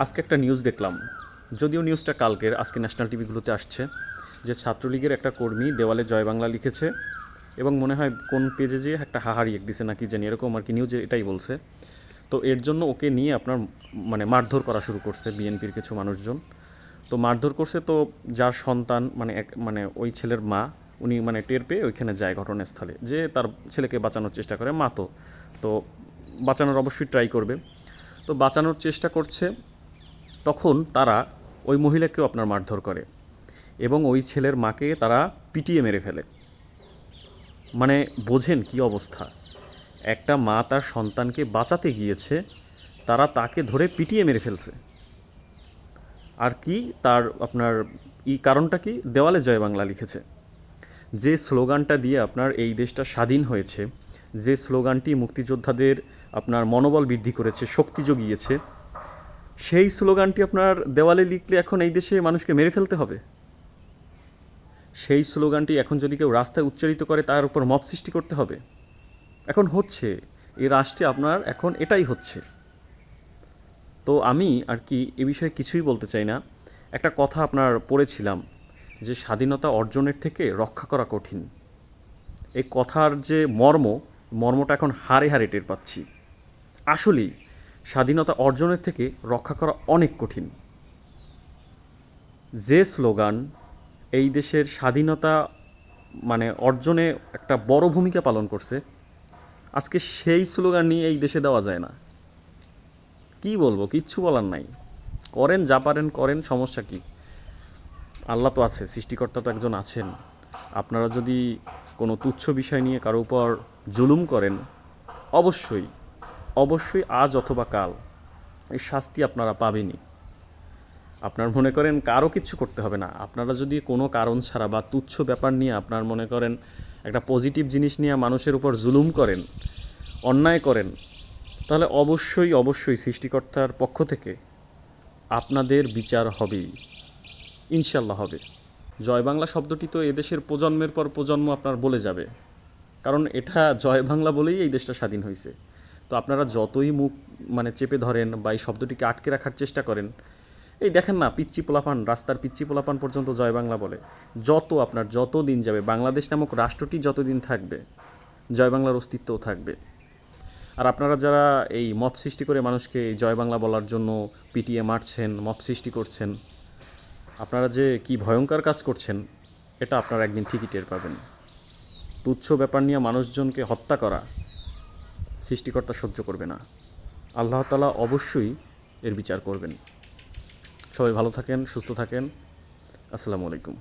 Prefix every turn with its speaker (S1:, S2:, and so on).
S1: আজকে একটা নিউজ দেখলাম, যদিও নিউজটা কালকের, আজকে ন্যাশনাল টিভিগুলোতে আসছে যে ছাত্রলীগের একটা কর্মী দেওয়ালে জয় বাংলা লিখেছে এবং মনে হয় কোন পেজে যে একটা হাহারি এক দিছে নাকি জানি, এরকম আর কি নিউজে এটাই বলছে। তো এর জন্য ওকে নিয়ে আপনার মানে মারধর করা শুরু করছে বিএনপির কিছু মানুষজন। তো মারধর করছে, তো যার সন্তান মানে মানে ওই ছেলের মা, উনি মানে টের পেয়ে ওইখানে যায় ঘটনাস্থলে, যে তার ছেলেকে বাঁচানোর চেষ্টা করে। মা তো তো বাঁচানোর অবশ্যই ট্রাই করবে। তো বাঁচানোর চেষ্টা করছে, তখন তারা ওই মহিলাকেও আপনার মারধর করে এবং ওই ছেলের মাকে তারা পিটিয়ে মেরে ফেলে। মানে বোঝেন কি অবস্থা, একটা মা তার সন্তানকে বাঁচাতে গিয়েছে, তারা তাকে ধরে পিটিয়ে মেরে ফেলছে। আর কি তার আপনার কারণটা কি, দেওয়ালে জয় বাংলা লিখেছে। যে স্লোগানটা দিয়ে আপনার এই দেশটা স্বাধীন হয়েছে, যে স্লোগানটি মুক্তিযোদ্ধাদের আপনার মনোবল বৃদ্ধি করেছে, শক্তি জুগিয়েছে, সেই স্লোগানটি আপনার দেওয়ালে লিখলে এখন এই দেশে মানুষকে মেরে ফেলতে হবে। সেই স্লোগানটি এখন যদি কেউ রাস্তায় উচ্চারিত করে তার উপর মব সৃষ্টি করতে হবে। এখন হচ্ছে এই রাষ্ট্রে আপনার এখন এটাই হচ্ছে। তো আমি আর কি এ বিষয়ে কিছুই বলতে চাই না। একটা কথা আপনার পড়েছিলাম যে স্বাধীনতা অর্জনের থেকে রক্ষা করা কঠিন। এই কথার যে মর্মটা এখন হাড়ে হাড়ে টের পাচ্ছি। আসলেই স্বাধীনতা অর্জনের থেকে রক্ষা করা অনেক কঠিন। যে স্লোগান এই দেশের স্বাধীনতা মানে অর্জনে একটা বড় ভূমিকা পালন করছে, আজকে সেই স্লোগান নিয়ে এই দেশে দেওয়া যায় না। কি বলবো, কিচ্ছু বলার নাই। করেন যা পারেন করেন, সমস্যা কি? আল্লাহ তো আছে, সৃষ্টিকর্তা তো একজন আছেন। আপনারা যদি কোনো তুচ্ছ বিষয় নিয়ে কারো উপর জুলুম করেন, অবশ্যই অবশ্যই আজ অথবা কাল এই শাস্তি আপনারা পাবেনই। আপনার মনে করেন কারো কিচ্ছু করতে হবে না, আপনারা যদি কোনো কারণ ছাড়া বা তুচ্ছ ব্যাপার নিয়ে আপনার মনে করেন একটা পজিটিভ জিনিস নিয়ে মানুষের উপর জুলুম করেন, অন্যায় করেন, তাহলে অবশ্যই অবশ্যই সৃষ্টিকর্তার পক্ষ থেকে আপনাদের বিচার হবেই, ইনশাল্লাহ হবে। জয় বাংলা শব্দটি তো এদেশের প্রজন্মের পর প্রজন্ম আপনার বলে যাবে, কারণ এটা জয় বাংলা বলেই এই দেশটা স্বাধীন হয়েছে। তো আপনারা যতই মুখ মানে চেপে ধরেন বা এই শব্দটিকে আটকে রাখার চেষ্টা করেন, এই দেখেন না, পিচ্চি পোলাপান, রাস্তার পিচ্চি পোলাপান পর্যন্ত জয় বাংলা বলে। যত দিন যাবে, বাংলাদেশ নামক রাষ্ট্রটি যতদিন থাকবে, জয় বাংলার অস্তিত্বও থাকবে। আর আপনারা যারা এই মব সৃষ্টি করে মানুষকে জয় বাংলা বলার জন্য পিটিয়ে মারছেন, মব সৃষ্টি করছেন, আপনারা যে কি ভয়ঙ্কর কাজ করছেন, এটা আপনারা একদিন ঠিকই টের পাবেন। তুচ্ছ ব্যাপার নিয়ে মানুষজনকে হত্যা করা সৃষ্টিকর্তা সহ্য করবে না। আল্লাহ তাআলা অবশ্যই এর বিচার করবেন। সবাই ভালো থাকেন, সুস্থ থাকেন। আসসালামু আলাইকুম।